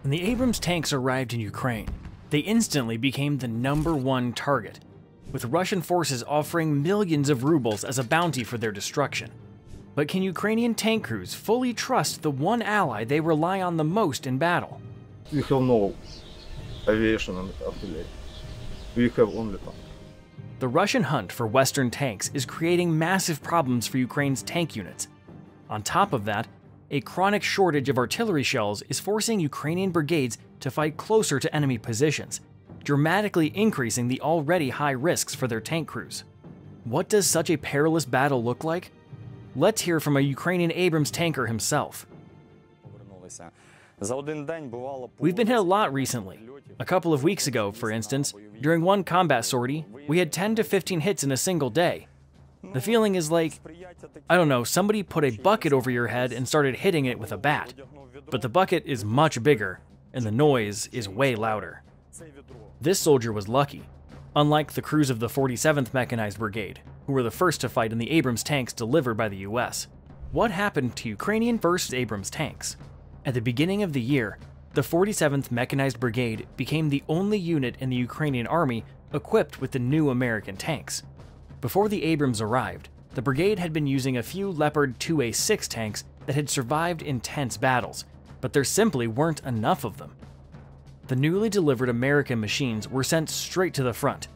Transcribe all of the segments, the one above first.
When the Abrams tanks arrived in Ukraine, they instantly became the #1 target, with Russian forces offering millions of rubles as a bounty for their destruction. But can Ukrainian tank crews fully trust the one ally they rely on the most in battle? We have no aviation and artillery. We have only tanks. The Russian hunt for Western tanks is creating massive problems for Ukraine's tank units. On top of that, a chronic shortage of artillery shells is forcing Ukrainian brigades to fight closer to enemy positions, dramatically increasing the already high risks for their tank crews. What does such a perilous battle look like? Let's hear from a Ukrainian Abrams tanker himself. We've been hit a lot recently. A couple of weeks ago, for instance, during one combat sortie, we had 10 to 15 hits in a single day. The feeling is like, I don't know, somebody put a bucket over your head and started hitting it with a bat. But the bucket is much bigger, and the noise is way louder. This soldier was lucky, unlike the crews of the 47th Mechanized Brigade, who were the first to fight in the Abrams tanks delivered by the US. What happened to Ukrainian 1st Abrams tanks? At the beginning of the year, the 47th Mechanized Brigade became the only unit in the Ukrainian army equipped with the new American tanks. Before the Abrams arrived, the brigade had been using a few Leopard 2A6 tanks that had survived intense battles, but there simply weren't enough of them. The newly delivered American machines were sent straight to the front,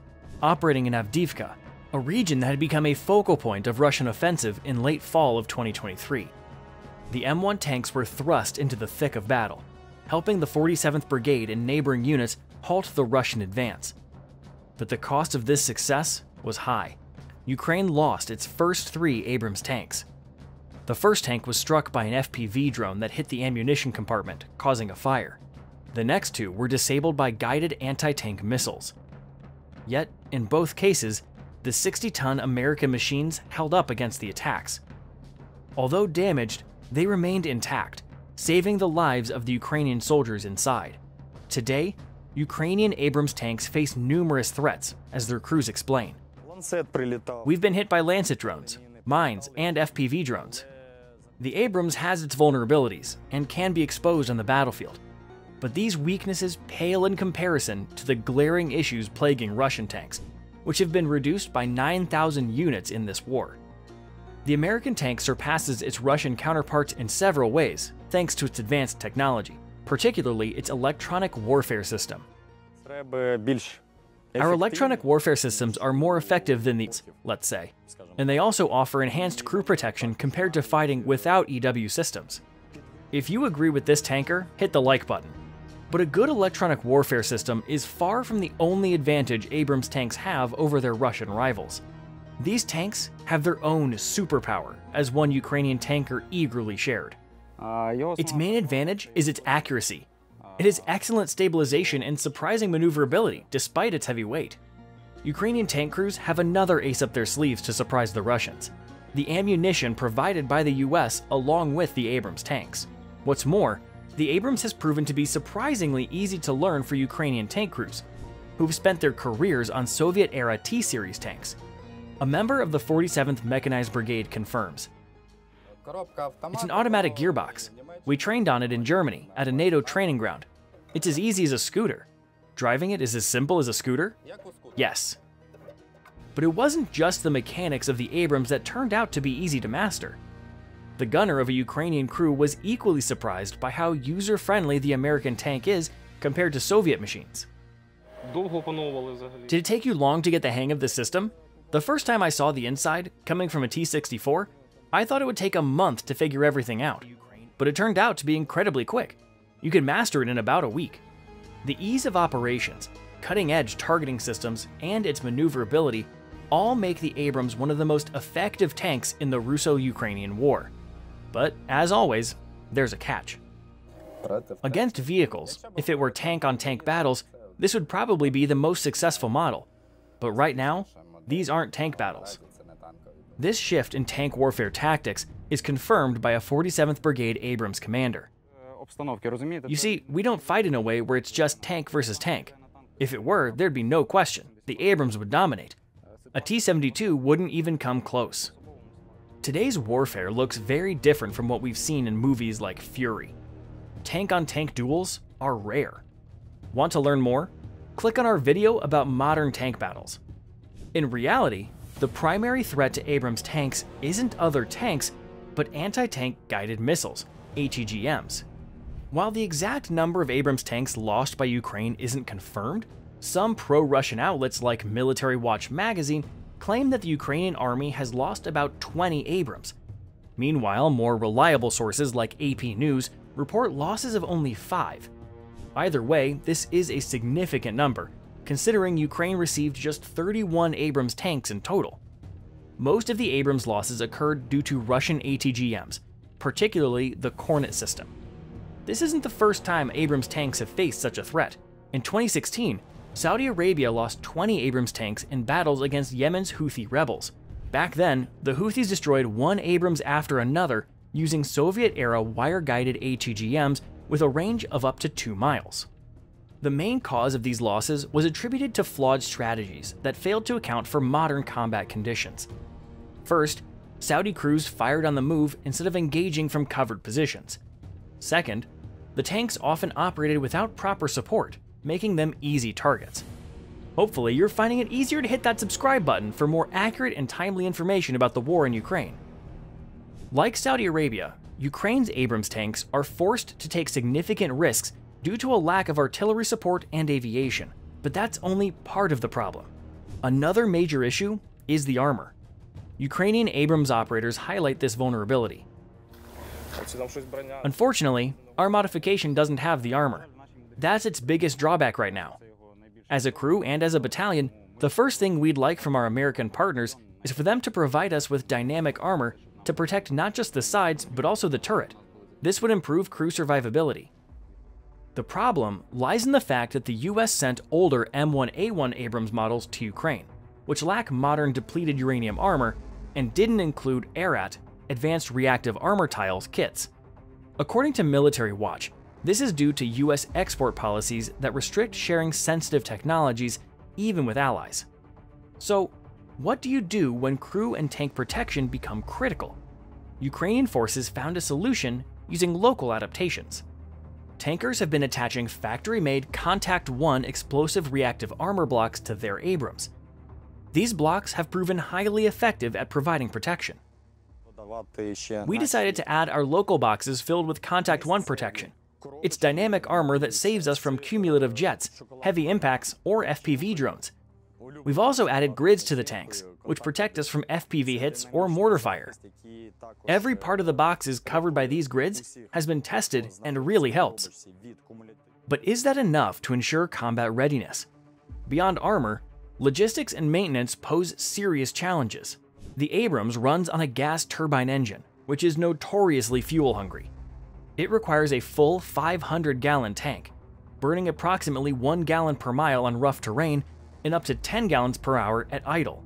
operating in Avdiivka, a region that had become a focal point of Russian offensive in late fall of 2023. The M1 tanks were thrust into the thick of battle, helping the 47th Brigade and neighboring units halt the Russian advance. But the cost of this success was high. Ukraine lost its first 3 Abrams tanks. The first tank was struck by an FPV drone that hit the ammunition compartment, causing a fire. The next 2 were disabled by guided anti-tank missiles. Yet, in both cases, the 60-ton American machines held up against the attacks. Although damaged, they remained intact, saving the lives of the Ukrainian soldiers inside. Today, Ukrainian Abrams tanks face numerous threats, as their crews explain. We've been hit by Lancet drones, mines, and FPV drones. The Abrams has its vulnerabilities and can be exposed on the battlefield, but these weaknesses pale in comparison to the glaring issues plaguing Russian tanks, which have been reduced by 9,000 units in this war. The American tank surpasses its Russian counterparts in several ways, thanks to its advanced technology, particularly its electronic warfare system. Our electronic warfare systems are more effective than these, let's say, and they also offer enhanced crew protection compared to fighting without EW systems. If you agree with this tanker, hit the like button. But a good electronic warfare system is far from the only advantage Abrams tanks have over their Russian rivals. These tanks have their own superpower, as one Ukrainian tanker eagerly shared. Its main advantage is its accuracy. It has excellent stabilization and surprising maneuverability despite its heavy weight. Ukrainian tank crews have another ace up their sleeves to surprise the Russians: the ammunition provided by the US along with the Abrams tanks. What's more, the Abrams has proven to be surprisingly easy to learn for Ukrainian tank crews, who've spent their careers on Soviet-era T-Series tanks. A member of the 47th Mechanized Brigade confirms. It's an automatic gearbox. We trained on it in Germany, at a NATO training ground. It's as easy as a scooter. Driving it is as simple as a scooter? Yes. But it wasn't just the mechanics of the Abrams that turned out to be easy to master. The gunner of a Ukrainian crew was equally surprised by how user-friendly the American tank is compared to Soviet machines. Did it take you long to get the hang of the system? The first time I saw the inside, coming from a T-64, I thought it would take a month to figure everything out, but it turned out to be incredibly quick. You could master it in about a week. The ease of operations, cutting-edge targeting systems, and its maneuverability all make the Abrams one of the most effective tanks in the Russo-Ukrainian war. But, as always, there's a catch. Against vehicles, if it were tank-on-tank battles, this would probably be the most successful model. But right now, these aren't tank battles. This shift in tank warfare tactics is confirmed by a 47th Brigade Abrams commander. You see, we don't fight in a way where it's just tank versus tank. If it were, there'd be no question. The Abrams would dominate. A T-72 wouldn't even come close. Today's warfare looks very different from what we've seen in movies like Fury. Tank-on-tank duels are rare. Want to learn more? Click on our video about modern tank battles. In reality, the primary threat to Abrams tanks isn't other tanks, but anti-tank guided missiles, ATGMs. While the exact number of Abrams tanks lost by Ukraine isn't confirmed, some pro-Russian outlets like Military Watch magazine claim that the Ukrainian army has lost about 20 Abrams. Meanwhile, more reliable sources like AP News report losses of only 5. Either way, this is a significant number, considering Ukraine received just 31 Abrams tanks in total. Most of the Abrams losses occurred due to Russian ATGMs, particularly the Kornet system. This isn't the first time Abrams tanks have faced such a threat. In 2016, Saudi Arabia lost 20 Abrams tanks in battles against Yemen's Houthi rebels. Back then, the Houthis destroyed one Abrams after another using Soviet-era wire-guided ATGMs with a range of up to 2 miles. The main cause of these losses was attributed to flawed strategies that failed to account for modern combat conditions. First, Saudi crews fired on the move instead of engaging from covered positions. Second, the tanks often operated without proper support, making them easy targets. Hopefully, you're finding it easier to hit that subscribe button for more accurate and timely information about the war in Ukraine. Like Saudi Arabia, Ukraine's Abrams tanks are forced to take significant risks due to a lack of artillery support and aviation, but that's only part of the problem. Another major issue is the armor. Ukrainian Abrams operators highlight this vulnerability. Unfortunately, our modification doesn't have the armor. That's its biggest drawback right now. As a crew and as a battalion, the first thing we'd like from our American partners is for them to provide us with dynamic armor to protect not just the sides, but also the turret. This would improve crew survivability. The problem lies in the fact that the US sent older M1 Abrams models to Ukraine, which lack modern depleted uranium armor and didn't include ARAT, Advanced Reactive Armor Tiles, kits. According to Military Watch, this is due to US export policies that restrict sharing sensitive technologies even with allies. So, what do you do when crew and tank protection become critical? Ukrainian forces found a solution using local adaptations. Tankers have been attaching factory-made Contact 1 explosive reactive armor blocks to their Abrams. These blocks have proven highly effective at providing protection. We decided to add our local boxes filled with Contact 1 protection. It's dynamic armor that saves us from cumulative jets, heavy impacts, or FPV drones. We've also added grids to the tanks, which protect us from FPV hits or mortar fire. Every part of the boxes covered by these grids has been tested and really helps. But is that enough to ensure combat readiness? Beyond armor, logistics and maintenance pose serious challenges. The Abrams runs on a gas turbine engine, which is notoriously fuel-hungry. It requires a full 500-gallon tank, burning approximately 1 gallon per mile on rough terrain and up to 10 gallons per hour at idle.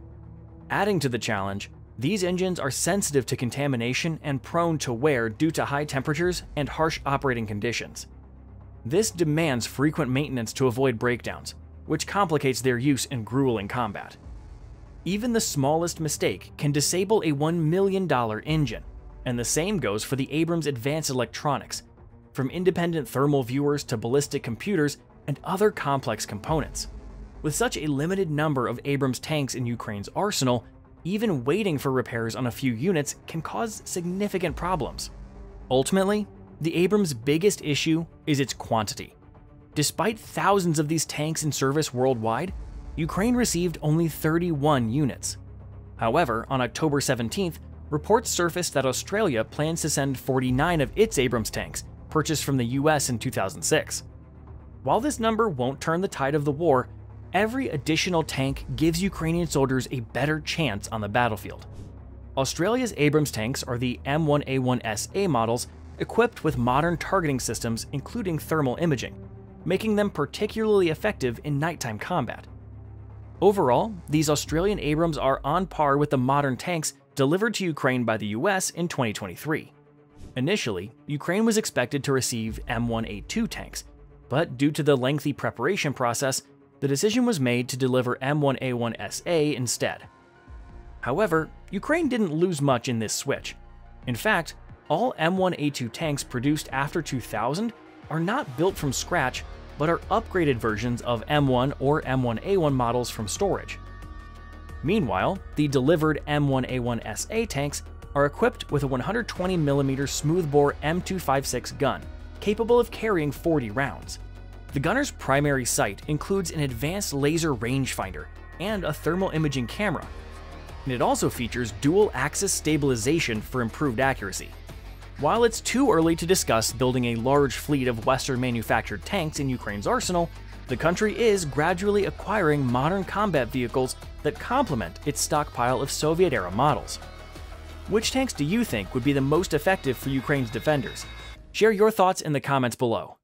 Adding to the challenge, these engines are sensitive to contamination and prone to wear due to high temperatures and harsh operating conditions. This demands frequent maintenance to avoid breakdowns, which complicates their use in grueling combat. Even the smallest mistake can disable a $1 million engine, and the same goes for the Abrams' advanced electronics, from independent thermal viewers to ballistic computers and other complex components. With such a limited number of Abrams tanks in Ukraine's arsenal, even waiting for repairs on a few units can cause significant problems. Ultimately, the Abrams' biggest issue is its quantity. Despite thousands of these tanks in service worldwide, Ukraine received only 31 units. However, on October 17th, reports surfaced that Australia plans to send 49 of its Abrams tanks, purchased from the US in 2006. While this number won't turn the tide of the war, every additional tank gives Ukrainian soldiers a better chance on the battlefield. Australia's Abrams tanks are the M1 A1SA models equipped with modern targeting systems including thermal imaging, making them particularly effective in nighttime combat. Overall, these Australian Abrams are on par with the modern tanks delivered to Ukraine by the US in 2023. Initially, Ukraine was expected to receive M1A2 tanks, but due to the lengthy preparation process, the decision was made to deliver M1A1SA instead. However, Ukraine didn't lose much in this switch. In fact, all M1A2 tanks produced after 2000 are not built from scratch, but are upgraded versions of M1 or M1A1 models from storage. Meanwhile, the delivered M1A1 SA tanks are equipped with a 120mm smoothbore M256 gun, capable of carrying 40 rounds. The gunner's primary sight includes an advanced laser rangefinder and a thermal imaging camera, and it also features dual-axis stabilization for improved accuracy. While it's too early to discuss building a large fleet of Western-manufactured tanks in Ukraine's arsenal, the country is gradually acquiring modern combat vehicles that complement its stockpile of Soviet-era models. Which tanks do you think would be the most effective for Ukraine's defenders? Share your thoughts in the comments below.